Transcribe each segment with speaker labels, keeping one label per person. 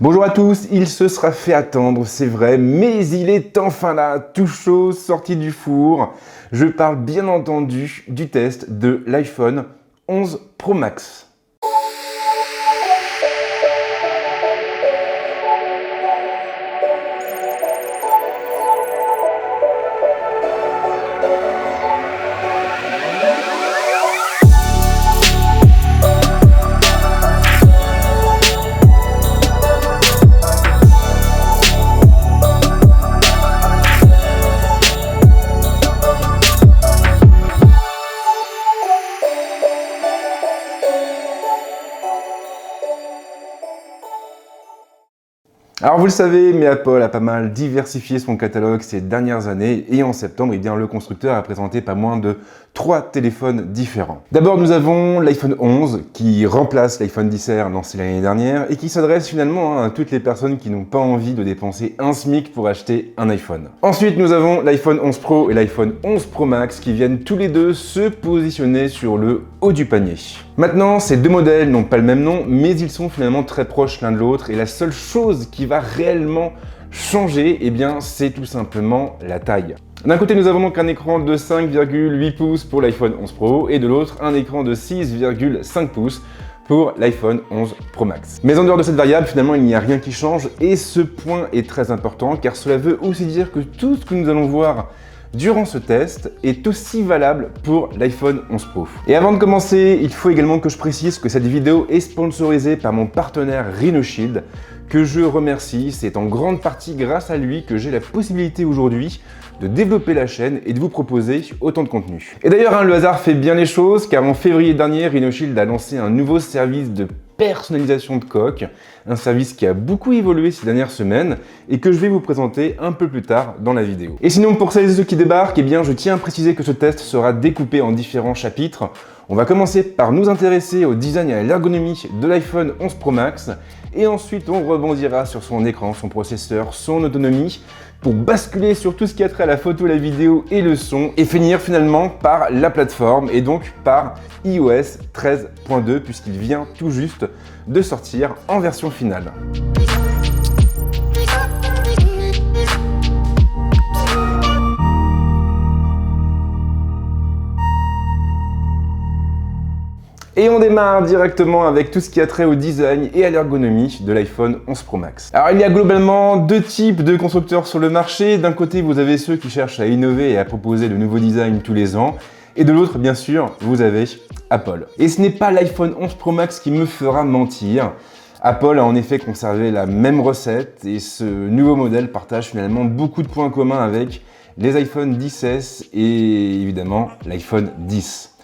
Speaker 1: Bonjour à tous, il se sera fait attendre, c'est vrai, mais il est enfin là, tout chaud, sorti du four. Je parle bien entendu du test de l'iPhone 11 Pro Max. Alors vous le savez, mais Apple a pas mal diversifié son catalogue ces dernières années et en septembre, le constructeur a présenté pas moins de 3 téléphones différents. D'abord, nous avons l'iPhone 11 qui remplace l'iPhone XR lancé l'année dernière et qui s'adresse finalement à toutes les personnes qui n'ont pas envie de dépenser un SMIC pour acheter un iPhone. Ensuite, nous avons l'iPhone 11 Pro et l'iPhone 11 Pro Max qui viennent tous les deux se positionner sur le haut du panier. Maintenant, ces deux modèles n'ont pas le même nom, mais ils sont finalement très proches l'un de l'autre et la seule chose qui va réellement changer, c'est tout simplement la taille. D'un côté, nous avons donc un écran de 5,8 pouces pour l'iPhone 11 Pro et de l'autre, un écran de 6,5 pouces pour l'iPhone 11 Pro Max. Mais en dehors de cette variable, finalement, il n'y a rien qui change et ce point est très important car cela veut aussi dire que tout ce que nous allons voir durant ce test est aussi valable pour l'iPhone 11 Pro. Et avant de commencer, il faut également que je précise que cette vidéo est sponsorisée par mon partenaire RhinoShield, que je remercie. C'est en grande partie grâce à lui que j'ai la possibilité aujourd'hui de développer la chaîne et de vous proposer autant de contenu. Et d'ailleurs, le hasard fait bien les choses, car en février dernier, RhinoShield a lancé un nouveau service de personnalisation de coque, un service qui a beaucoup évolué ces dernières semaines et que je vais vous présenter un peu plus tard dans la vidéo. Et sinon, pour celles et ceux qui débarquent, je tiens à préciser que ce test sera découpé en différents chapitres. On va commencer par nous intéresser au design et à l'ergonomie de l'iPhone 11 Pro Max et ensuite on rebondira sur son écran, son processeur, son autonomie pour basculer sur tout ce qui a trait à la photo, la vidéo et le son et finir finalement par la plateforme et donc par iOS 13.2 puisqu'il vient tout juste de sortir en version finale. Et on démarre directement avec tout ce qui a trait au design et à l'ergonomie de l'iPhone 11 Pro Max. Alors il y a globalement deux types de constructeurs sur le marché. D'un côté, vous avez ceux qui cherchent à innover et à proposer de nouveaux designs tous les ans. Et de l'autre, bien sûr, vous avez Apple. Et ce n'est pas l'iPhone 11 Pro Max qui me fera mentir. Apple a en effet conservé la même recette et ce nouveau modèle partage finalement beaucoup de points communs avec les iPhone XS et évidemment l'iPhone X.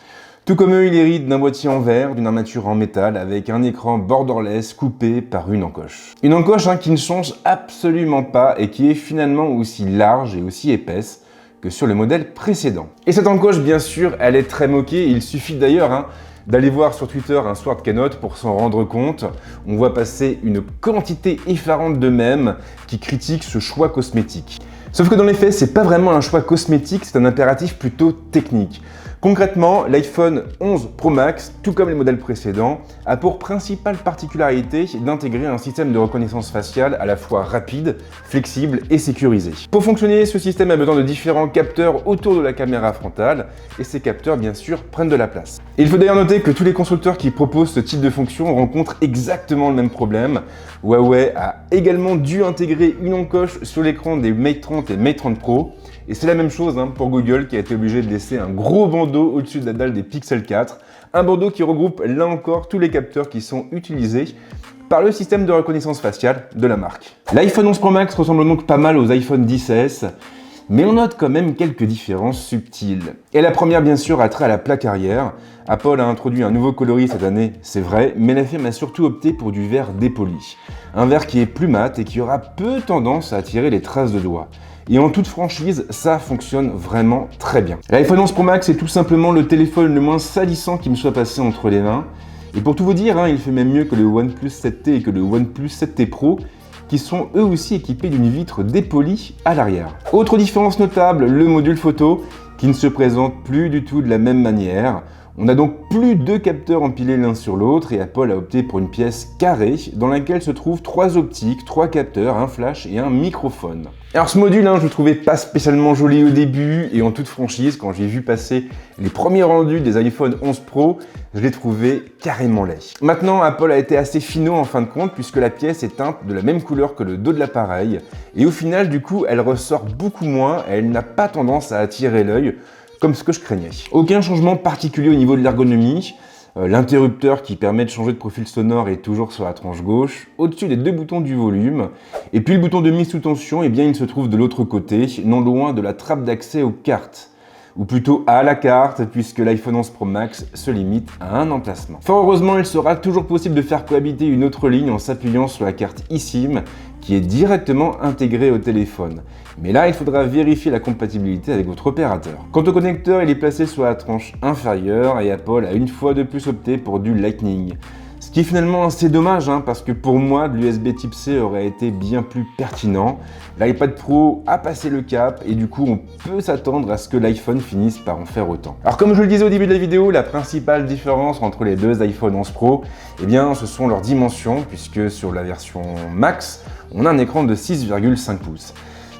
Speaker 1: Tout comme eux, il hérite d'un boîtier en verre, d'une armature en métal, avec un écran borderless coupé par une encoche. Une encoche qui ne change absolument pas et qui est finalement aussi large et aussi épaisse que sur le modèle précédent. Et cette encoche, bien sûr, elle est très moquée. Il suffit d'ailleurs d'aller voir sur Twitter un Sword Keynote pour s'en rendre compte. On voit passer une quantité effarante de mèmes qui critiquent ce choix cosmétique. Sauf que dans les faits, c'est pas vraiment un choix cosmétique, c'est un impératif plutôt technique. Concrètement, l'iPhone 11 Pro Max, tout comme les modèles précédents, a pour principale particularité d'intégrer un système de reconnaissance faciale à la fois rapide, flexible et sécurisé. Pour fonctionner, ce système a besoin de différents capteurs autour de la caméra frontale et ces capteurs, bien sûr, prennent de la place. Et il faut d'ailleurs noter que tous les constructeurs qui proposent ce type de fonction rencontrent exactement le même problème. Huawei a également dû intégrer une encoche sur l'écran des Mate 30 et Mate 30 Pro. Et c'est la même chose pour Google qui a été obligé de laisser un gros bandeau au-dessus de la dalle des Pixel 4. Un bandeau qui regroupe là encore tous les capteurs qui sont utilisés par le système de reconnaissance faciale de la marque. L'iPhone 11 Pro Max ressemble donc pas mal aux iPhone XS, mais on note quand même quelques différences subtiles. Et la première, bien sûr, a trait à la plaque arrière. Apple a introduit un nouveau coloris cette année, c'est vrai, mais la firme a surtout opté pour du verre dépoli. Un verre qui est plus mat et qui aura peu tendance à attirer les traces de doigts. Et en toute franchise, ça fonctionne vraiment très bien. L'iPhone 11 Pro Max est tout simplement le téléphone le moins salissant qui me soit passé entre les mains. Et pour tout vous dire, il fait même mieux que le OnePlus 7T et que le OnePlus 7T Pro, qui sont eux aussi équipés d'une vitre dépolie à l'arrière. Autre différence notable, le module photo, qui ne se présente plus du tout de la même manière. On n'a donc plus deux capteurs empilés l'un sur l'autre et Apple a opté pour une pièce carrée dans laquelle se trouvent 3 optiques, 3 capteurs, un flash et un microphone. Alors ce module, je le trouvais pas spécialement joli au début et en toute franchise, quand j'ai vu passer les premiers rendus des iPhone 11 Pro, je l'ai trouvé carrément laid. Maintenant, Apple a été assez finot en fin de compte puisque la pièce est teinte de la même couleur que le dos de l'appareil et au final, du coup, elle ressort beaucoup moins et elle n'a pas tendance à attirer l'œil comme ce que je craignais. Aucun changement particulier au niveau de l'ergonomie. L'interrupteur qui permet de changer de profil sonore est toujours sur la tranche gauche, au-dessus des 2 boutons du volume. Et puis le bouton de mise sous tension, il se trouve de l'autre côté, non loin de la trappe d'accès aux cartes. Ou plutôt à la carte, puisque l'iPhone 11 Pro Max se limite à un emplacement. Fort heureusement, il sera toujours possible de faire cohabiter une autre ligne en s'appuyant sur la carte eSIM, qui est directement intégrée au téléphone. Mais là, il faudra vérifier la compatibilité avec votre opérateur. Quant au connecteur, il est placé sur la tranche inférieure et Apple a une fois de plus opté pour du Lightning. Ce qui est finalement assez dommage, parce que pour moi, de l'USB type C aurait été bien plus pertinent. L'iPad Pro a passé le cap et du coup, on peut s'attendre à ce que l'iPhone finisse par en faire autant. Alors comme je le disais au début de la vidéo, la principale différence entre les deux iPhone 11 Pro, ce sont leurs dimensions, puisque sur la version Max, on a un écran de 6,5 pouces.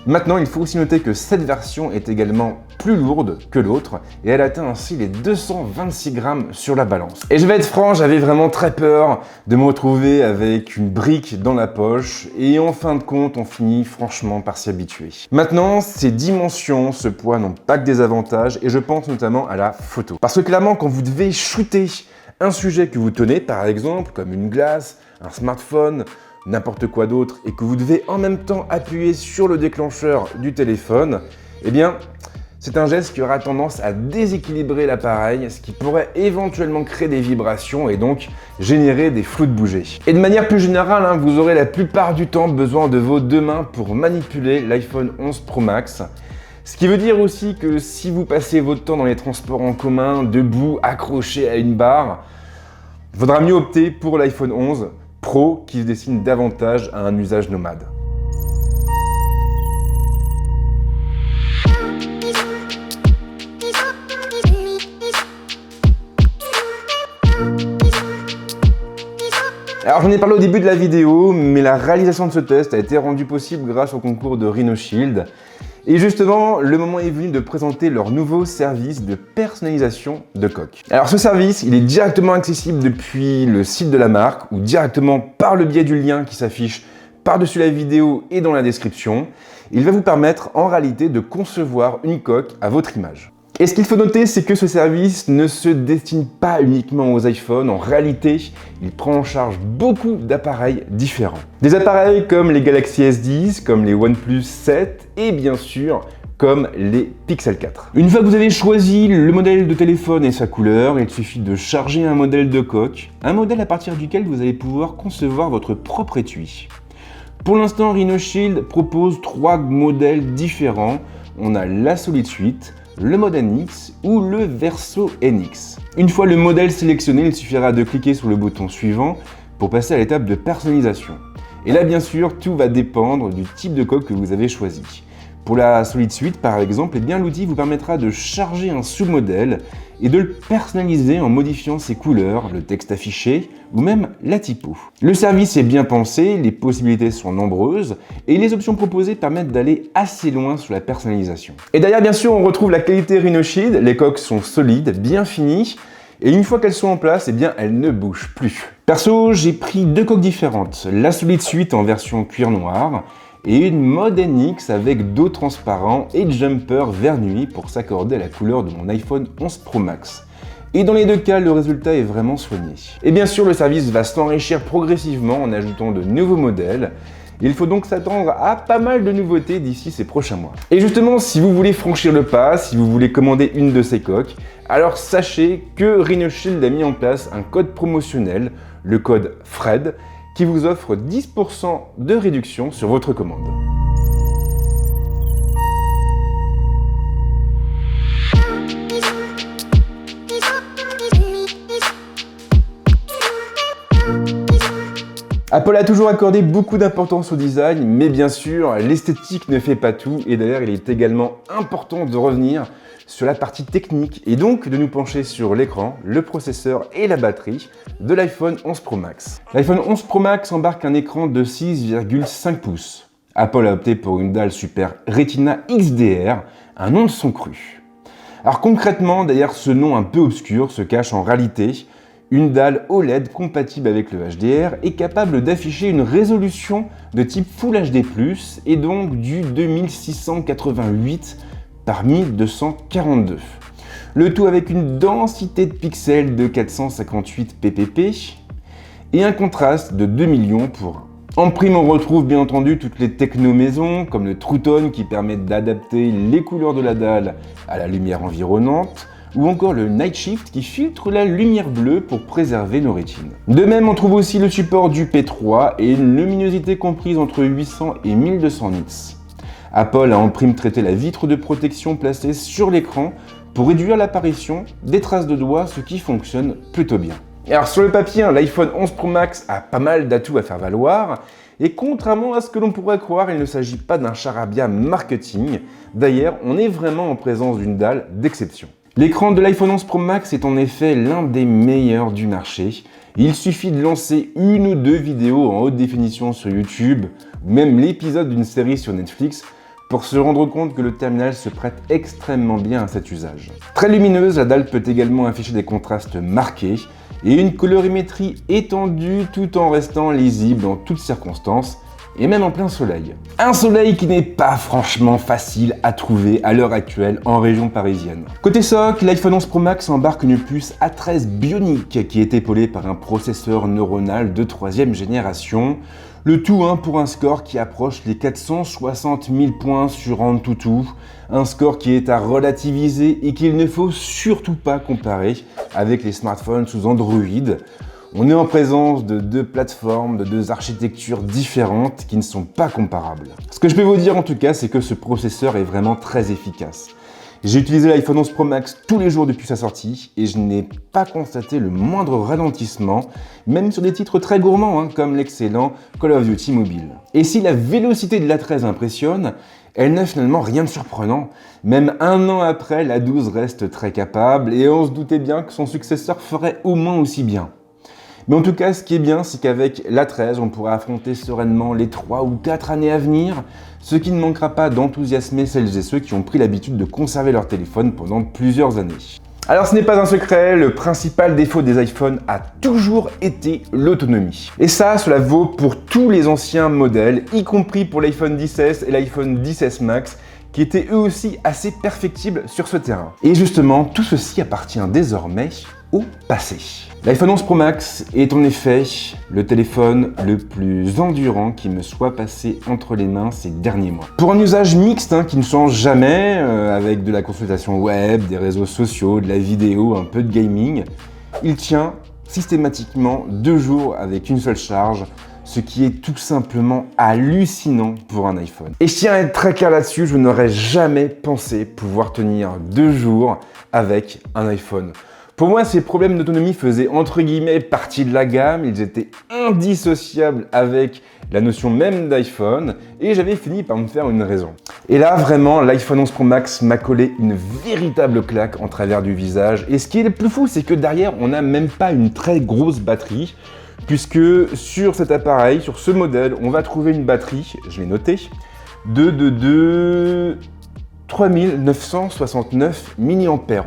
Speaker 1: Maintenant, il faut aussi noter que cette version est également plus lourde que l'autre et elle atteint ainsi les 226 grammes sur la balance. Et je vais être franc, j'avais vraiment très peur de me retrouver avec une brique dans la poche et en fin de compte, on finit franchement par s'y habituer. Maintenant, ces dimensions, ce poids n'ont pas que des avantages et je pense notamment à la photo. Parce que clairement, quand vous devez shooter un sujet que vous tenez, par exemple, comme une glace, un smartphone, n'importe quoi d'autre, et que vous devez en même temps appuyer sur le déclencheur du téléphone, c'est un geste qui aura tendance à déséquilibrer l'appareil, ce qui pourrait éventuellement créer des vibrations et donc générer des flous de bouger. Et de manière plus générale, vous aurez la plupart du temps besoin de vos 2 mains pour manipuler l'iPhone 11 Pro Max. Ce qui veut dire aussi que si vous passez votre temps dans les transports en commun, debout, accroché à une barre, il faudra mieux opter pour l'iPhone 11 Pro qui se destine davantage à un usage nomade. Alors j'en ai parlé au début de la vidéo, mais la réalisation de ce test a été rendue possible grâce au concours de Rhino Shield. Et justement, le moment est venu de présenter leur nouveau service de personnalisation de coque. Alors ce service, il est directement accessible depuis le site de la marque ou directement par le biais du lien qui s'affiche par-dessus la vidéo et dans la description. Il va vous permettre en réalité de concevoir une coque à votre image. Et ce qu'il faut noter, c'est que ce service ne se destine pas uniquement aux iPhones. En réalité, il prend en charge beaucoup d'appareils différents. Des appareils comme les Galaxy S10, comme les OnePlus 7 et bien sûr, comme les Pixel 4. Une fois que vous avez choisi le modèle de téléphone et sa couleur, il suffit de charger un modèle de coque, un modèle à partir duquel vous allez pouvoir concevoir votre propre étui. Pour l'instant, Rhino Shield propose 3 modèles différents. On a la Solid Suite, le mode NX ou le Verso NX. Une fois le modèle sélectionné, il suffira de cliquer sur le bouton suivant pour passer à l'étape de personnalisation. Et là, bien sûr, tout va dépendre du type de coque que vous avez choisi. Pour la Solid Suite, par exemple, l'outil vous permettra de charger un sous-modèle et de le personnaliser en modifiant ses couleurs, le texte affiché ou même la typo. Le service est bien pensé, les possibilités sont nombreuses et les options proposées permettent d'aller assez loin sur la personnalisation. Et derrière, bien sûr, on retrouve la qualité Rhino Shield, les coques sont solides, bien finies, et une fois qu'elles sont en place, elles ne bougent plus. Perso, j'ai pris 2 coques différentes, la Solid Suite en version cuir noir, et une mode NX avec dos transparent et jumper vert nuit pour s'accorder à la couleur de mon iPhone 11 Pro Max. Et dans les 2 cas, le résultat est vraiment soigné. Et bien sûr, le service va s'enrichir progressivement en ajoutant de nouveaux modèles. Il faut donc s'attendre à pas mal de nouveautés d'ici ces prochains mois. Et justement, si vous voulez franchir le pas, si vous voulez commander une de ces coques, alors sachez que Rhino Shield a mis en place un code promotionnel, le code FRED, qui vous offre 10% de réduction sur votre commande. Apple a toujours accordé beaucoup d'importance au design, mais bien sûr, l'esthétique ne fait pas tout, et d'ailleurs il est également important de revenir sur la partie technique et donc de nous pencher sur l'écran, le processeur et la batterie de l'iPhone 11 Pro Max. L'iPhone 11 Pro Max embarque un écran de 6,5 pouces. Apple a opté pour une dalle Super Retina XDR, un nom de son cru. Alors concrètement, derrière ce nom un peu obscur se cache en réalité une dalle OLED compatible avec le HDR et capable d'afficher une résolution de type Full HD+, et donc du 2688 par 1242. Le tout avec une densité de pixels de 458 ppp et un contraste de 2 millions pour 1. En prime, on retrouve bien entendu toutes les techno maison, comme le True Tone qui permet d'adapter les couleurs de la dalle à la lumière environnante, ou encore le Night Shift qui filtre la lumière bleue pour préserver nos rétines. De même, on trouve aussi le support du P3 et une luminosité comprise entre 800 et 1200 nits. Apple a en prime traité la vitre de protection placée sur l'écran pour réduire l'apparition des traces de doigts, ce qui fonctionne plutôt bien. Et alors sur le papier, l'iPhone 11 Pro Max a pas mal d'atouts à faire valoir, et contrairement à ce que l'on pourrait croire, il ne s'agit pas d'un charabia marketing. D'ailleurs, on est vraiment en présence d'une dalle d'exception. L'écran de l'iPhone 11 Pro Max est en effet l'un des meilleurs du marché. Il suffit de lancer une ou deux vidéos en haute définition sur YouTube, ou même l'épisode d'une série sur Netflix, pour se rendre compte que le terminal se prête extrêmement bien à cet usage. Très lumineuse, la dalle peut également afficher des contrastes marqués et une colorimétrie étendue tout en restant lisible en toutes circonstances, et même en plein soleil. Un soleil qui n'est pas franchement facile à trouver à l'heure actuelle en région parisienne. Côté SoC, l'iPhone 11 Pro Max embarque une puce A13 Bionic qui est épaulée par un processeur neuronal de 3e génération. Le tout pour un score qui approche les 460 000 points sur AnTuTu, un score qui est à relativiser et qu'il ne faut surtout pas comparer avec les smartphones sous Android. On est en présence de deux plateformes, de deux architectures différentes qui ne sont pas comparables. Ce que je peux vous dire en tout cas, c'est que ce processeur est vraiment très efficace. J'ai utilisé l'iPhone 11 Pro Max tous les jours depuis sa sortie et je n'ai pas constaté le moindre ralentissement, même sur des titres très gourmands comme l'excellent Call of Duty Mobile. Et si la vélocité de l'A13 impressionne, elle n'a finalement rien de surprenant. Même un an après, l'A12 reste très capable et on se doutait bien que son successeur ferait au moins aussi bien. Mais en tout cas, ce qui est bien, c'est qu'avec l'A13, on pourra affronter sereinement les 3 ou 4 années à venir, ce qui ne manquera pas d'enthousiasmer celles et ceux qui ont pris l'habitude de conserver leur téléphone pendant plusieurs années. Alors ce n'est pas un secret, le principal défaut des iPhones a toujours été l'autonomie. Et ça, cela vaut pour tous les anciens modèles, y compris pour l'iPhone XS et l'iPhone XS Max, qui étaient eux aussi assez perfectibles sur ce terrain. Et justement, tout ceci appartient désormais au passé. L'iPhone 11 Pro Max est en effet le téléphone le plus endurant qui me soit passé entre les mains ces derniers mois. Pour un usage mixte qui ne change jamais, avec de la consultation web, des réseaux sociaux, de la vidéo, un peu de gaming, il tient systématiquement 2 jours avec une seule charge, ce qui est tout simplement hallucinant pour un iPhone. Et je tiens à être très clair là-dessus, je n'aurais jamais pensé pouvoir tenir 2 jours avec un iPhone. Pour moi, ces problèmes d'autonomie faisaient entre guillemets partie de la gamme, ils étaient indissociables avec la notion même d'iPhone et j'avais fini par me faire une raison. Et là, vraiment, l'iPhone 11 Pro Max m'a collé une véritable claque en travers du visage. Et ce qui est le plus fou, c'est que derrière, on n'a même pas une très grosse batterie, puisque sur cet appareil, sur ce modèle, on va trouver une batterie, je l'ai noté, de 3969 mAh.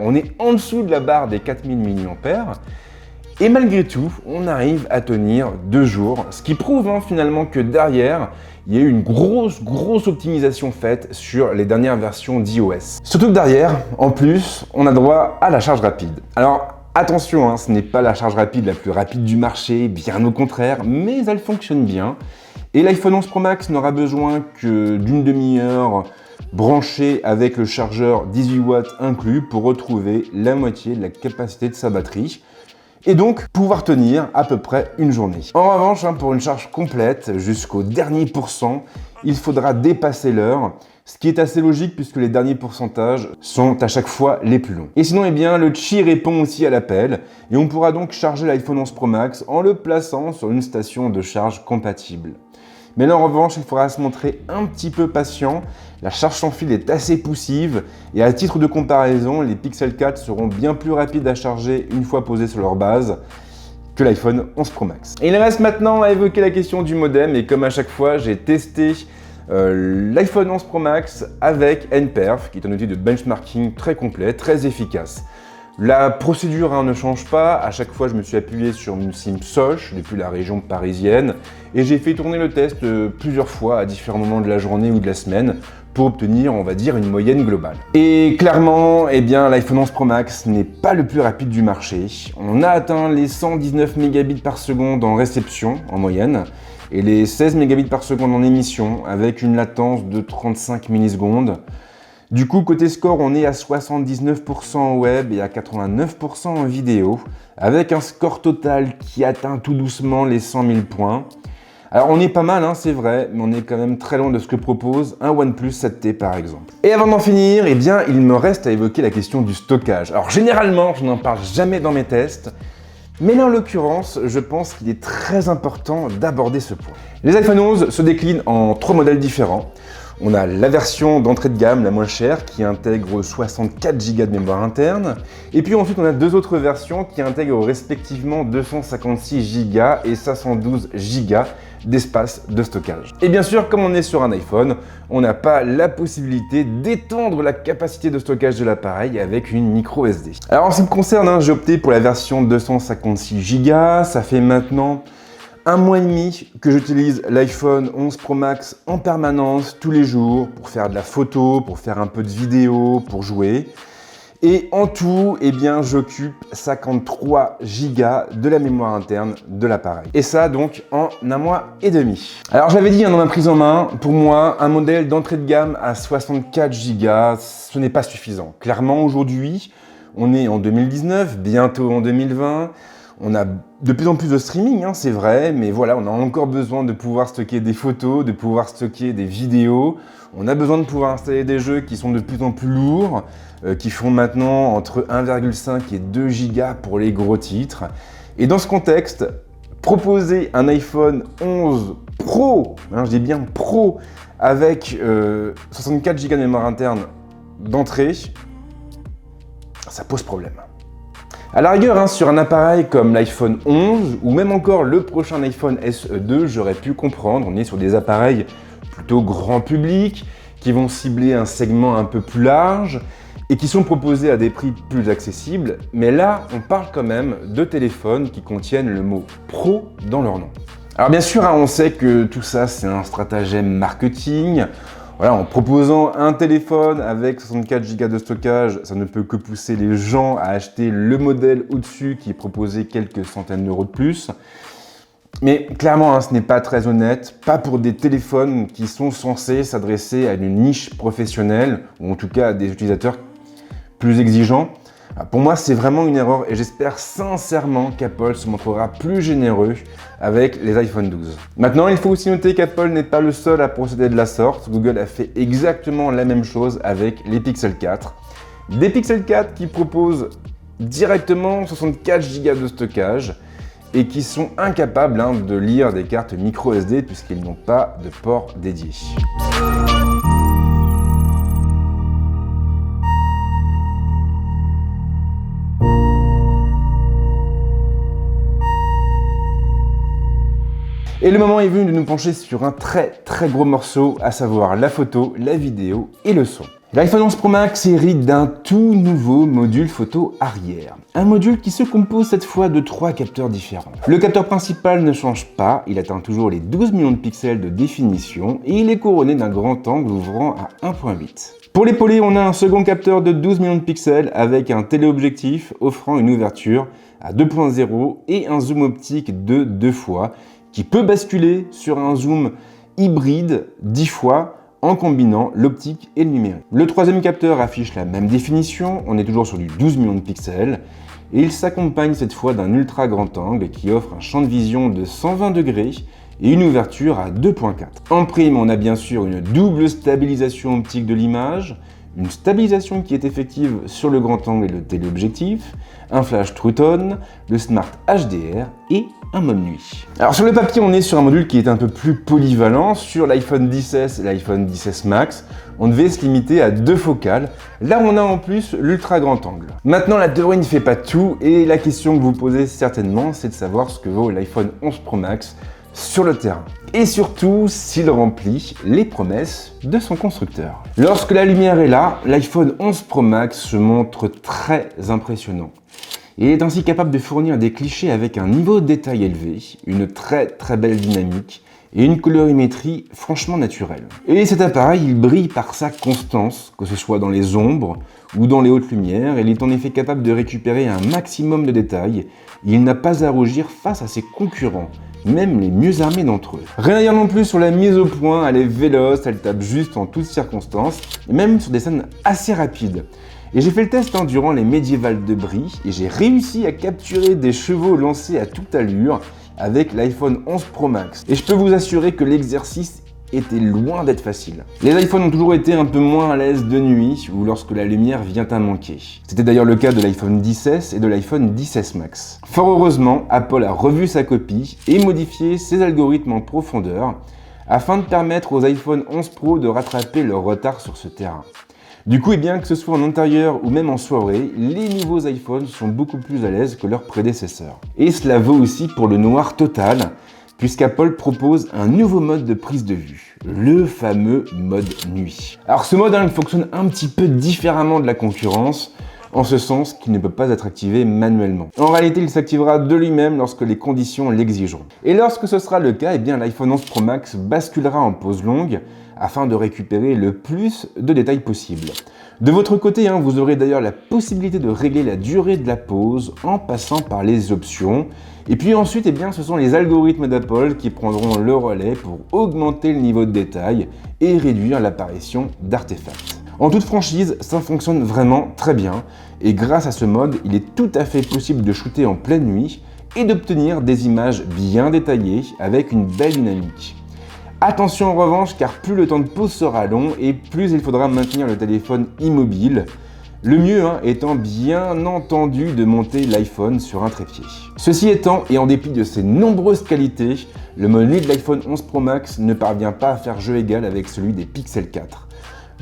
Speaker 1: On est en dessous de la barre des 4000 mAh. Et malgré tout, on arrive à tenir 2 jours, ce qui prouve finalement que derrière, il y a eu une grosse optimisation faite sur les dernières versions d'iOS. Surtout que derrière, en plus, on a droit à la charge rapide. Alors attention, ce n'est pas la charge rapide la plus rapide du marché, bien au contraire, mais elle fonctionne bien. Et l'iPhone 11 Pro Max n'aura besoin que d'une demi-heure branché avec le chargeur 18 watts inclus pour retrouver la moitié de la capacité de sa batterie et donc pouvoir tenir à peu près une journée. En revanche, pour une charge complète jusqu'au dernier pourcent, il faudra dépasser l'heure, ce qui est assez logique puisque les derniers pourcentages sont à chaque fois les plus longs. Et sinon, le Qi répond aussi à l'appel et on pourra donc charger l'iPhone 11 Pro Max en le plaçant sur une station de charge compatible. Mais là en revanche, il faudra se montrer un petit peu patient. La charge sans fil est assez poussive et à titre de comparaison, les Pixel 4 seront bien plus rapides à charger une fois posés sur leur base que l'iPhone 11 Pro Max. Et il reste maintenant à évoquer la question du modem et comme à chaque fois, j'ai testé l'iPhone 11 Pro Max avec NPerf, qui est un outil de benchmarking très complet, très efficace. La procédure ne change pas, à chaque fois je me suis appuyé sur une SIM Soch depuis la région parisienne et j'ai fait tourner le test plusieurs fois à différents moments de la journée ou de la semaine pour obtenir, on va dire, une moyenne globale. Et clairement, eh bien, l'iPhone 11 Pro Max n'est pas le plus rapide du marché. On a atteint les 119 mégabits par seconde en réception en moyenne et les 16 mégabits par seconde en émission avec une latence de 35 millisecondes. Du coup, côté score, on est à 79% en web et à 89% en vidéo, avec un score total qui atteint tout doucement les 100 000 points. Alors on est pas mal, c'est vrai, mais on est quand même très loin de ce que propose un OnePlus 7T par exemple. Et avant d'en finir, eh bien, il me reste à évoquer la question du stockage. Alors généralement, je n'en parle jamais dans mes tests, mais là en l'occurrence, je pense qu'il est très important d'aborder ce point. Les iPhone 11 se déclinent en 3 modèles différents. On a la version d'entrée de gamme, la moins chère, qui intègre 64 Go de mémoire interne. Et puis ensuite, on a 2 autres versions qui intègrent respectivement 256 Go et 512 Go d'espace de stockage. Et bien sûr, comme on est sur un iPhone, on n'a pas la possibilité d'étendre la capacité de stockage de l'appareil avec une micro SD. Alors en ce qui me concerne, j'ai opté pour la version 256 Go. Ça fait maintenant 1 mois et demi que j'utilise l'iPhone 11 Pro Max en permanence, tous les jours, pour faire de la photo, pour faire un peu de vidéo, pour jouer. Et en tout, eh bien, j'occupe 53 Go de la mémoire interne de l'appareil. Et ça donc en 1 mois et demi. Alors j'avais dit dans ma prise en main, pour moi, un modèle d'entrée de gamme à 64 Go, ce n'est pas suffisant. Clairement aujourd'hui, on est en 2019, bientôt en 2020. On a de plus en plus de streaming, c'est vrai, mais voilà, on a encore besoin de pouvoir stocker des photos, de pouvoir stocker des vidéos. On a besoin de pouvoir installer des jeux qui sont de plus en plus lourds, qui font maintenant entre 1,5 et 2 Go pour les gros titres. Et dans ce contexte, proposer un iPhone 11 Pro, je dis bien Pro, avec 64 Go de mémoire interne d'entrée, ça pose problème. À la rigueur, sur un appareil comme l'iPhone 11 ou même encore le prochain iPhone SE2, j'aurais pu comprendre. On est sur des appareils plutôt grand public qui vont cibler un segment un peu plus large et qui sont proposés à des prix plus accessibles. Mais là, on parle quand même de téléphones qui contiennent le mot Pro dans leur nom. Alors bien sûr, on sait que tout ça, c'est un stratagème marketing. Voilà, en proposant un téléphone avec 64 Go de stockage, ça ne peut que pousser les gens à acheter le modèle au-dessus qui est proposé quelques centaines d'euros de plus. Mais clairement, ce n'est pas très honnête, pas pour des téléphones qui sont censés s'adresser à une niche professionnelle, ou en tout cas à des utilisateurs plus exigeants. Pour moi, c'est vraiment une erreur et j'espère sincèrement qu'Apple se montrera plus généreux avec les iPhone 12. Maintenant, il faut aussi noter qu'Apple n'est pas le seul à procéder de la sorte. Google a fait exactement la même chose avec les Pixel 4. Des Pixel 4 qui proposent directement 64 Go de stockage et qui sont incapables de lire des cartes micro SD puisqu'ils n'ont pas de port dédié. Et le moment est venu de nous pencher sur un très gros morceau, à savoir la photo, la vidéo et le son. L'iPhone 11 Pro Max hérite d'un tout nouveau module photo arrière. Un module qui se compose cette fois de 3 capteurs différents. Le capteur principal ne change pas, il atteint toujours les 12 millions de pixels de définition et il est couronné d'un grand angle ouvrant à 1.8. Pour l'épauler, on a un second capteur de 12 millions de pixels avec un téléobjectif offrant une ouverture à 2.0 et un zoom optique de 2 fois qui peut basculer sur un zoom hybride 10 fois en combinant l'optique et le numérique. Le troisième capteur affiche la même définition, on est toujours sur du 12 millions de pixels, et il s'accompagne cette fois d'un ultra grand angle qui offre un champ de vision de 120 degrés et une ouverture à 2.4. En prime, on a bien sûr une double stabilisation optique de l'image, une stabilisation qui est effective sur le grand angle et le téléobjectif, un flash True Tone, le Smart HDR et un mode nuit. Alors sur le papier, on est sur un module qui est un peu plus polyvalent. Sur l'iPhone XS et l'iPhone XS Max, on devait se limiter à 2 focales. Là, on a en plus l'ultra grand angle. Maintenant, la théorie ne fait pas tout et la question que vous posez certainement, c'est de savoir ce que vaut l'iPhone 11 Pro Max sur le terrain. Et surtout, s'il remplit les promesses de son constructeur. Lorsque la lumière est là, l'iPhone 11 Pro Max se montre très impressionnant. Il est ainsi capable de fournir des clichés avec un niveau de détail élevé, une très belle dynamique et une colorimétrie franchement naturelle. Et cet appareil, il brille par sa constance, que ce soit dans les ombres ou dans les hautes lumières. Il est en effet capable de récupérer un maximum de détails. Il n'a pas à rougir face à ses concurrents, même les mieux armés d'entre eux. Rien à dire non plus sur la mise au point, elle est véloce, elle tape juste en toutes circonstances, et même sur des scènes assez rapides. Et j'ai fait le test durant les médiévales de Brie, et j'ai réussi à capturer des chevaux lancés à toute allure avec l'iPhone 11 Pro Max. Et je peux vous assurer que l'exercice était loin d'être facile. Les iPhones ont toujours été un peu moins à l'aise de nuit ou lorsque la lumière vient à manquer. C'était d'ailleurs le cas de l'iPhone XS et de l'iPhone XS Max. Fort heureusement, Apple a revu sa copie et modifié ses algorithmes en profondeur afin de permettre aux iPhone 11 Pro de rattraper leur retard sur ce terrain. Du coup, bien que ce soit en intérieur ou même en soirée, les nouveaux iPhones sont beaucoup plus à l'aise que leurs prédécesseurs. Et cela vaut aussi pour le noir total, puisqu'Apple propose un nouveau mode de prise de vue, le fameux mode nuit. Alors ce mode, il fonctionne un petit peu différemment de la concurrence, en ce sens qu'il ne peut pas être activé manuellement. En réalité, il s'activera de lui-même lorsque les conditions l'exigeront. Et lorsque ce sera le cas, l'iPhone 11 Pro Max basculera en pause longue, afin de récupérer le plus de détails possible. De votre côté, vous aurez d'ailleurs la possibilité de régler la durée de la pause en passant par les options. Et puis ensuite, ce sont les algorithmes d'Apple qui prendront le relais pour augmenter le niveau de détail et réduire l'apparition d'artefacts. En toute franchise, ça fonctionne vraiment très bien. Et grâce à ce mode, il est tout à fait possible de shooter en pleine nuit et d'obtenir des images bien détaillées avec une belle dynamique. Attention en revanche, car plus le temps de pause sera long et plus il faudra maintenir le téléphone immobile. Le mieux étant bien entendu de monter l'iPhone sur un trépied. Ceci étant, et en dépit de ses nombreuses qualités, le mode nuit de l'iPhone 11 Pro Max ne parvient pas à faire jeu égal avec celui des Pixel 4.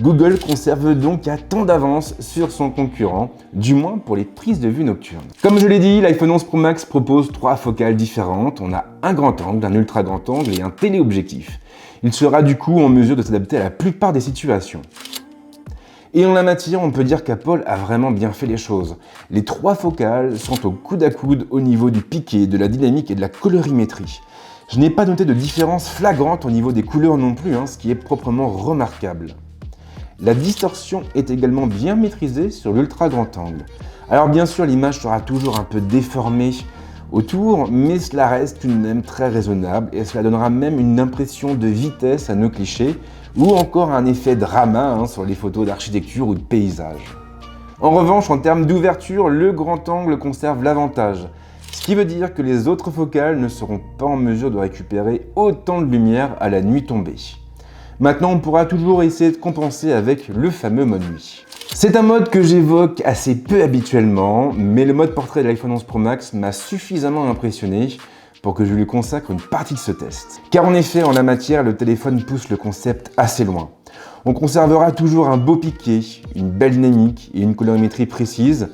Speaker 1: Google conserve donc à temps d'avance sur son concurrent, du moins pour les prises de vue nocturnes. Comme je l'ai dit, l'iPhone 11 Pro Max propose 3 focales différentes. On a un grand angle, un ultra grand angle et un téléobjectif. Il sera du coup en mesure de s'adapter à la plupart des situations. Et en la matière, on peut dire qu'Apple a vraiment bien fait les choses. Les 3 focales sont au coude à coude au niveau du piqué, de la dynamique et de la colorimétrie. Je n'ai pas noté de différence flagrante au niveau des couleurs non plus, ce qui est proprement remarquable. La distorsion est également bien maîtrisée sur l'ultra grand angle. Alors bien sûr, l'image sera toujours un peu déformée autour, mais cela reste tout de même très raisonnable et cela donnera même une impression de vitesse à nos clichés ou encore un effet drama sur les photos d'architecture ou de paysage. En revanche, en termes d'ouverture, le grand angle conserve l'avantage, ce qui veut dire que les autres focales ne seront pas en mesure de récupérer autant de lumière à la nuit tombée. Maintenant, on pourra toujours essayer de compenser avec le fameux mode nuit. C'est un mode que j'évoque assez peu habituellement, mais le mode portrait de l'iPhone 11 Pro Max m'a suffisamment impressionné pour que je lui consacre une partie de ce test. Car en effet, en la matière, le téléphone pousse le concept assez loin. On conservera toujours un beau piqué, une belle dynamique et une colorimétrie précise,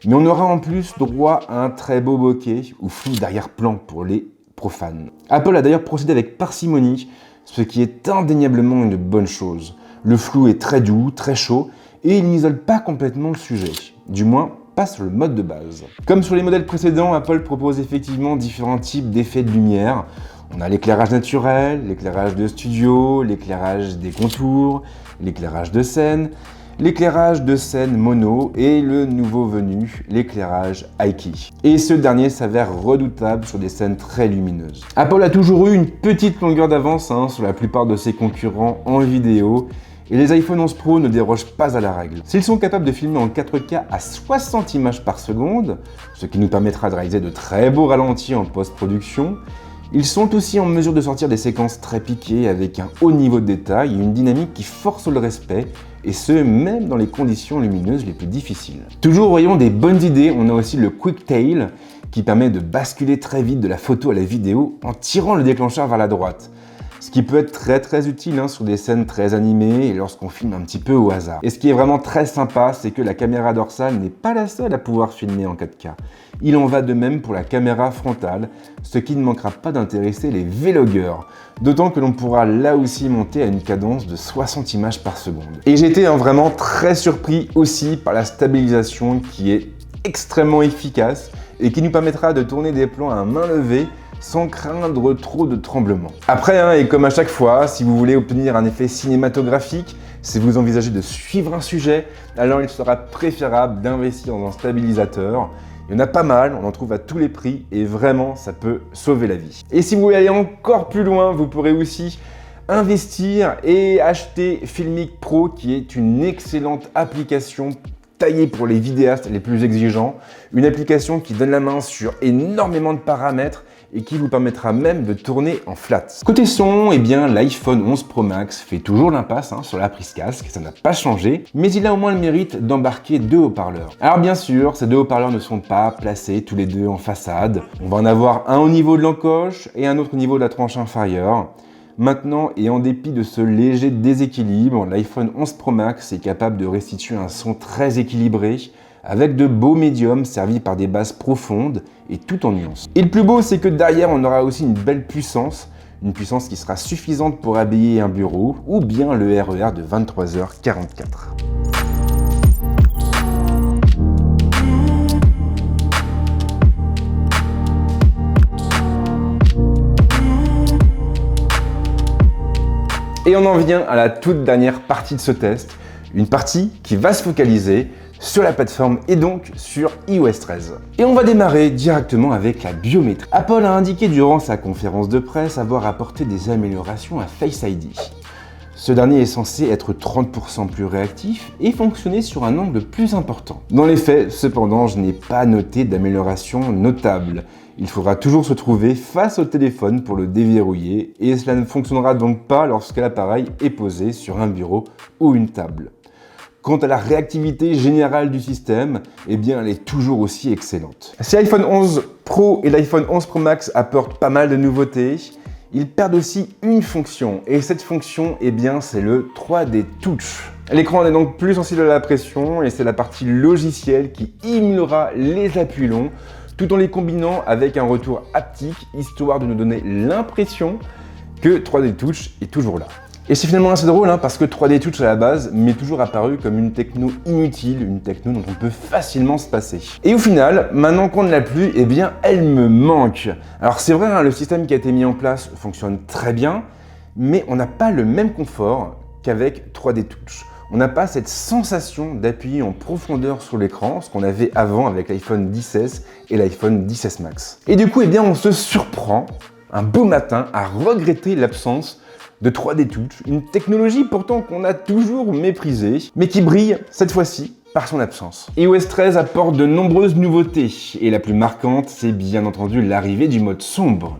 Speaker 1: mais on aura en plus droit à un très beau bokeh ou flou d'arrière-plan pour les profanes. Apple a d'ailleurs procédé avec parcimonie, ce qui est indéniablement une bonne chose. Le flou est très doux, très chaud, et il n'isole pas complètement le sujet, du moins pas sur le mode de base. Comme sur les modèles précédents, Apple propose effectivement différents types d'effets de lumière. On a l'éclairage naturel, l'éclairage de studio, l'éclairage des contours, l'éclairage de scène, l'éclairage de scène mono et le nouveau venu, l'éclairage high-key. Et ce dernier s'avère redoutable sur des scènes très lumineuses. Apple a toujours eu une petite longueur d'avance sur la plupart de ses concurrents en vidéo, et les iPhone 11 Pro ne dérogent pas à la règle. S'ils sont capables de filmer en 4K à 60 images par seconde, ce qui nous permettra de réaliser de très beaux ralentis en post-production, ils sont aussi en mesure de sortir des séquences très piquées avec un haut niveau de détail et une dynamique qui force le respect et ce, même dans les conditions lumineuses les plus difficiles. Toujours au rayon des bonnes idées, on a aussi le QuickTale, qui permet de basculer très vite de la photo à la vidéo en tirant le déclencheur vers la droite. Ce qui peut être très utile sur des scènes très animées et lorsqu'on filme un petit peu au hasard. Et ce qui est vraiment très sympa, c'est que la caméra dorsale n'est pas la seule à pouvoir filmer en 4K. Il en va de même pour la caméra frontale, ce qui ne manquera pas d'intéresser les vlogueurs. D'autant que l'on pourra là aussi monter à une cadence de 60 images par seconde. Et j'ai été vraiment très surpris aussi par la stabilisation qui est extrêmement efficace et qui nous permettra de tourner des plans à main levée sans craindre trop de tremblements. Après, et comme à chaque fois, si vous voulez obtenir un effet cinématographique, si vous envisagez de suivre un sujet, alors il sera préférable d'investir dans un stabilisateur. Il y en a pas mal, on en trouve à tous les prix et vraiment ça peut sauver la vie. Et si vous voulez aller encore plus loin, vous pourrez aussi investir et acheter Filmic Pro qui est une excellente application taillée pour les vidéastes les plus exigeants. Une application qui donne la main sur énormément de paramètres et qui vous permettra même de tourner en flat. Côté son, l'iPhone 11 Pro Max fait toujours l'impasse sur la prise casque, ça n'a pas changé, mais il a au moins le mérite d'embarquer 2 haut-parleurs. Alors bien sûr, ces 2 haut-parleurs ne sont pas placés tous les 2 en façade. On va en avoir un au niveau de l'encoche et un autre au niveau de la tranche inférieure. Maintenant, et en dépit de ce léger déséquilibre, l'iPhone 11 Pro Max est capable de restituer un son très équilibré, avec de beaux médiums servis par des basses profondes et tout en nuances. Et le plus beau, c'est que derrière, on aura aussi une belle puissance, une puissance qui sera suffisante pour habiller un bureau ou bien le RER de 23h44. Et on en vient à la toute dernière partie de ce test, une partie qui va se focaliser sur la plateforme et donc sur iOS 13. Et on va démarrer directement avec la biométrie. Apple a indiqué durant sa conférence de presse avoir apporté des améliorations à Face ID. Ce dernier est censé être 30% plus réactif et fonctionner sur un angle plus important. Dans les faits, cependant, je n'ai pas noté d'amélioration notable. Il faudra toujours se trouver face au téléphone pour le déverrouiller et cela ne fonctionnera donc pas lorsque l'appareil est posé sur un bureau ou une table. Quant à la réactivité générale du système, elle est toujours aussi excellente. Si l'iPhone 11 Pro et l'iPhone 11 Pro Max apportent pas mal de nouveautés, ils perdent aussi une fonction. Et cette fonction, c'est le 3D Touch. L'écran est donc plus sensible à la pression et c'est la partie logicielle qui émulera les appuis longs tout en les combinant avec un retour haptique, histoire de nous donner l'impression que 3D Touch est toujours là. Et c'est finalement assez drôle parce que 3D Touch à la base m'est toujours apparu comme une techno inutile, une techno dont on peut facilement se passer. Et au final, maintenant qu'on ne l'a plus, elle me manque. Alors c'est vrai, le système qui a été mis en place fonctionne très bien, mais on n'a pas le même confort qu'avec 3D Touch. On n'a pas cette sensation d'appuyer en profondeur sur l'écran, ce qu'on avait avant avec l'iPhone XS et l'iPhone XS Max. Et du coup, on se surprend un beau matin à regretter l'absence de 3D Touch, une technologie pourtant qu'on a toujours méprisée, mais qui brille cette fois-ci par son absence. iOS 13 apporte de nombreuses nouveautés, et la plus marquante, c'est bien entendu l'arrivée du mode sombre.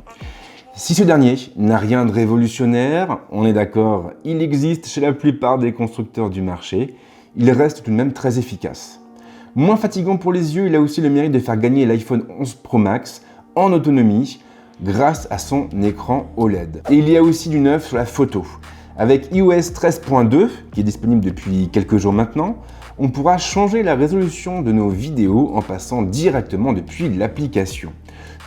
Speaker 1: Si ce dernier n'a rien de révolutionnaire, on est d'accord, il existe chez la plupart des constructeurs du marché, il reste tout de même très efficace. Moins fatigant pour les yeux, il a aussi le mérite de faire gagner l'iPhone 11 Pro Max en autonomie, grâce à son écran OLED. Et il y a aussi du neuf sur la photo. Avec iOS 13.2, qui est disponible depuis quelques jours maintenant, on pourra changer la résolution de nos vidéos en passant directement depuis l'application.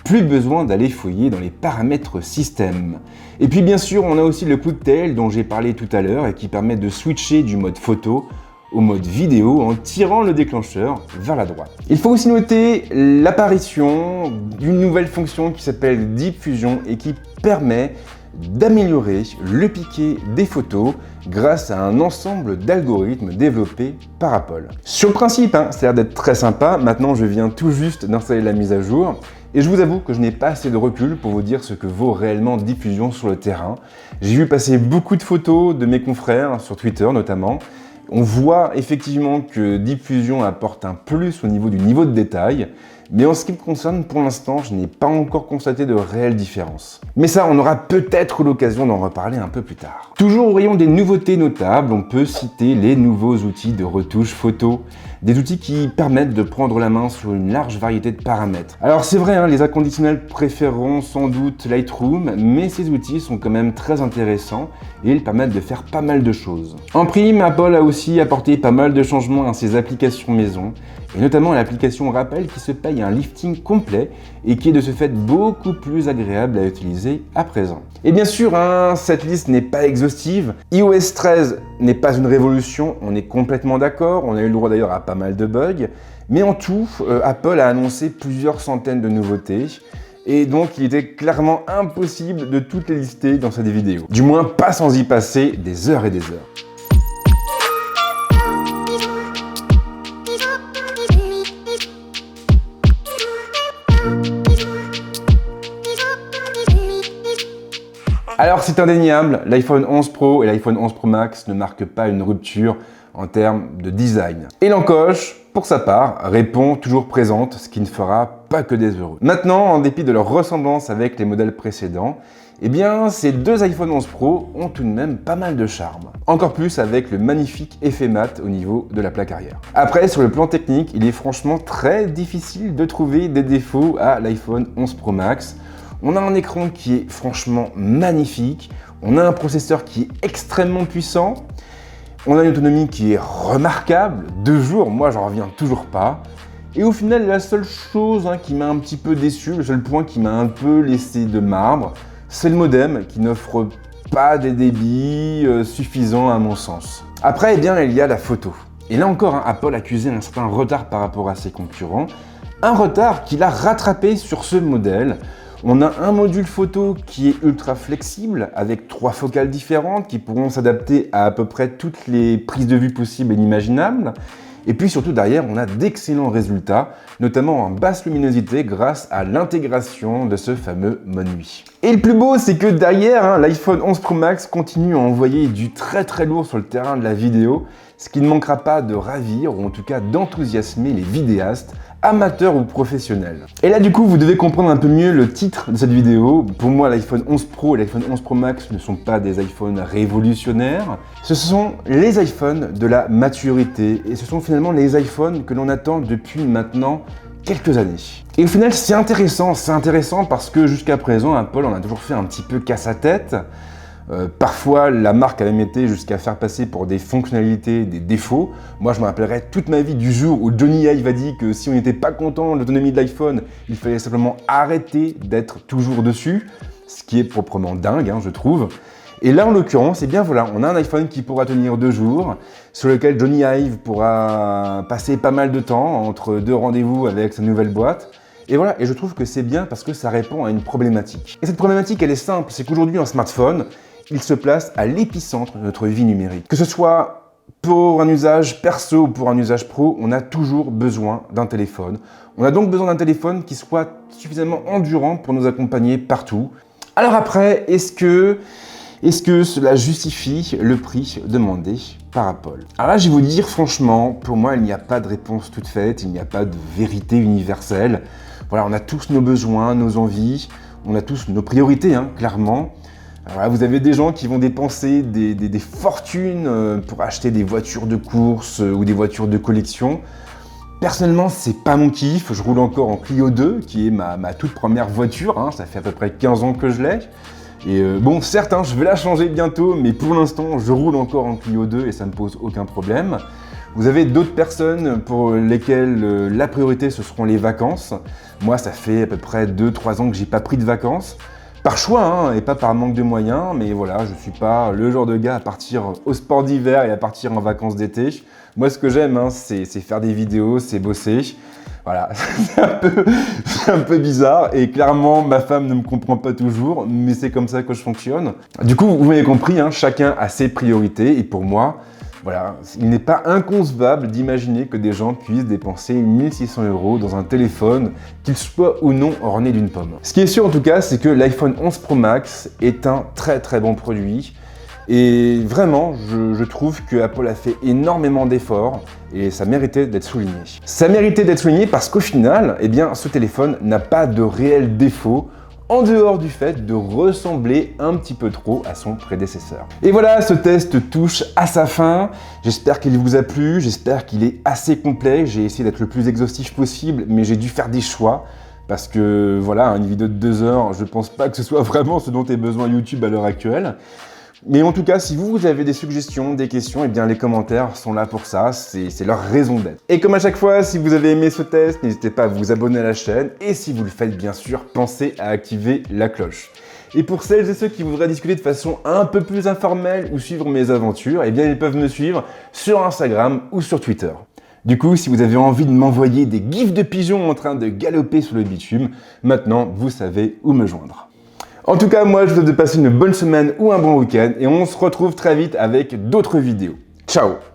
Speaker 1: Plus besoin d'aller fouiller dans les paramètres système. Et puis bien sûr, on a aussi le QuickTale dont j'ai parlé tout à l'heure et qui permet de switcher du mode photo au mode vidéo en tirant le déclencheur vers la droite. Il faut aussi noter l'apparition d'une nouvelle fonction qui s'appelle Deep Fusion et qui permet d'améliorer le piqué des photos grâce à un ensemble d'algorithmes développés par Apple. Sur le principe, ça a l'air d'être très sympa. Maintenant, je viens tout juste d'installer la mise à jour et je vous avoue que je n'ai pas assez de recul pour vous dire ce que vaut réellement Deep Fusion sur le terrain. J'ai vu passer beaucoup de photos de mes confrères sur Twitter notamment, On voit effectivement que Deep Fusion apporte un plus au niveau du niveau de détail, mais en ce qui me concerne, pour l'instant, je n'ai pas encore constaté de réelle différence. Mais ça, on aura peut-être l'occasion d'en reparler un peu plus tard. Toujours au rayon des nouveautés notables, on peut citer les nouveaux outils de retouche photo. Des outils qui permettent de prendre la main sur une large variété de paramètres. Alors c'est vrai, les inconditionnels préféreront sans doute Lightroom, mais ces outils sont quand même très intéressants et ils permettent de faire pas mal de choses. En prime, Apple a aussi apporté pas mal de changements à ses applications maison, et notamment l'application Rappel qui se paye un lifting complet et qui est de ce fait beaucoup plus agréable à utiliser à présent. Et bien sûr, cette liste n'est pas exhaustive. iOS 13 n'est pas une révolution, on est complètement d'accord, on a eu le droit d'ailleurs à pas mal de bugs, mais en tout, Apple a annoncé plusieurs centaines de nouveautés, et donc il était clairement impossible de toutes les lister dans cette vidéo. Du moins pas sans y passer des heures et des heures. Alors c'est indéniable, l'iPhone 11 Pro et l'iPhone 11 Pro Max ne marquent pas une rupture en termes de design. Et l'encoche, pour sa part, répond toujours présente, ce qui ne fera pas que des heureux. Maintenant, en dépit de leur ressemblance avec les modèles précédents, eh bien ces deux iPhone 11 Pro ont tout de même pas mal de charme. Encore plus avec le magnifique effet mat au niveau de la plaque arrière. Après, sur le plan technique, il est franchement très difficile de trouver des défauts à l'iPhone 11 Pro Max. On a un écran qui est franchement magnifique, on a un processeur qui est extrêmement puissant, on a une autonomie qui est remarquable, 2 jours, moi j'en reviens toujours pas. Et au final, la seule chose qui m'a un petit peu déçu, le seul point qui m'a un peu laissé de marbre, c'est le modem qui n'offre pas des débits suffisants à mon sens. Après, eh bien, il y a la photo. Et là encore, Apple accusait un certain retard par rapport à ses concurrents, un retard qu'il a rattrapé sur ce modèle. On a un module photo qui est ultra flexible avec 3 focales différentes qui pourront s'adapter à peu près toutes les prises de vue possibles et inimaginables. Et puis surtout derrière, on a d'excellents résultats, notamment en basse luminosité grâce à l'intégration de ce fameux mode nuit. Et le plus beau, c'est que derrière, l'iPhone 11 Pro Max continue à envoyer du très lourd sur le terrain de la vidéo, ce qui ne manquera pas de ravir ou en tout cas d'enthousiasmer les vidéastes, amateurs ou professionnels. Et là du coup, vous devez comprendre un peu mieux le titre de cette vidéo. Pour moi, l'iPhone 11 Pro et l'iPhone 11 Pro Max ne sont pas des iPhones révolutionnaires. Ce sont les iPhones de la maturité et ce sont finalement les iPhones que l'on attend depuis maintenant quelques années. Et au final, c'est intéressant parce que jusqu'à présent, Apple en a toujours fait un petit peu casse à tête. Parfois, la marque a même été jusqu'à faire passer pour des fonctionnalités des défauts. Moi, je me rappellerai toute ma vie du jour où Johnny Ive a dit que si on n'était pas content de l'autonomie de l'iPhone, il fallait simplement arrêter d'être toujours dessus, ce qui est proprement dingue, je trouve. Et là, en l'occurrence, eh bien voilà, on a un iPhone qui pourra tenir 2 jours, sur lequel Johnny Ive pourra passer pas mal de temps entre 2 rendez-vous avec sa nouvelle boîte. Et voilà, et je trouve que c'est bien parce que ça répond à une problématique. Et cette problématique, elle est simple, c'est qu'aujourd'hui, un smartphone, il se place à l'épicentre de notre vie numérique. Que ce soit pour un usage perso ou pour un usage pro, on a toujours besoin d'un téléphone. On a donc besoin d'un téléphone qui soit suffisamment endurant pour nous accompagner partout. Alors après, est-ce que cela justifie le prix demandé par Apple? Alors là, je vais vous dire franchement, pour moi, il n'y a pas de réponse toute faite, il n'y a pas de vérité universelle. Voilà, on a tous nos besoins, nos envies, on a tous nos priorités, clairement. Alors là, vous avez des gens qui vont dépenser des fortunes pour acheter des voitures de course ou des voitures de collection. Personnellement, c'est pas mon kiff. Je roule encore en Clio 2, qui est ma toute première voiture. Ça fait à peu près 15 ans que je l'ai. Et bon, certes, je vais la changer bientôt, mais pour l'instant, je roule encore en Clio 2 et ça me pose aucun problème. Vous avez d'autres personnes pour lesquelles la priorité, ce seront les vacances. Moi, ça fait à peu près 2-3 ans que j'ai pas pris de vacances. Par choix, et pas par manque de moyens, mais voilà, je suis pas le genre de gars à partir au sport d'hiver et à partir en vacances d'été. Moi, ce que j'aime, c'est faire des vidéos, c'est bosser. Voilà, c'est un peu bizarre et clairement, ma femme ne me comprend pas toujours, mais c'est comme ça que je fonctionne. Du coup, vous m'avez compris, chacun a ses priorités et pour moi, voilà, il n'est pas inconcevable d'imaginer que des gens puissent dépenser 1600 € dans un téléphone, qu'il soit ou non orné d'une pomme. Ce qui est sûr en tout cas, c'est que l'iPhone 11 Pro Max est un très bon produit. Et vraiment, je trouve que Apple a fait énormément d'efforts et ça méritait d'être souligné. Ça méritait d'être souligné parce qu'au final, eh bien, ce téléphone n'a pas de réel défaut en dehors du fait de ressembler un petit peu trop à son prédécesseur. Et voilà, ce test touche à sa fin. J'espère qu'il vous a plu, j'espère qu'il est assez complet. J'ai essayé d'être le plus exhaustif possible, mais j'ai dû faire des choix. Parce que voilà, une vidéo de 2 heures, je pense pas que ce soit vraiment ce dont est besoin YouTube à l'heure actuelle. Mais en tout cas, si vous avez des suggestions, des questions, eh bien les commentaires sont là pour ça, c'est leur raison d'être. Et comme à chaque fois, si vous avez aimé ce test, n'hésitez pas à vous abonner à la chaîne, et si vous le faites bien sûr, pensez à activer la cloche. Et pour celles et ceux qui voudraient discuter de façon un peu plus informelle ou suivre mes aventures, eh bien ils peuvent me suivre sur Instagram ou sur Twitter. Du coup, si vous avez envie de m'envoyer des gifs de pigeons en train de galoper sur le bitume, maintenant vous savez où me joindre. En tout cas, moi je vous souhaite de passer une bonne semaine ou un bon week-end et on se retrouve très vite avec d'autres vidéos. Ciao!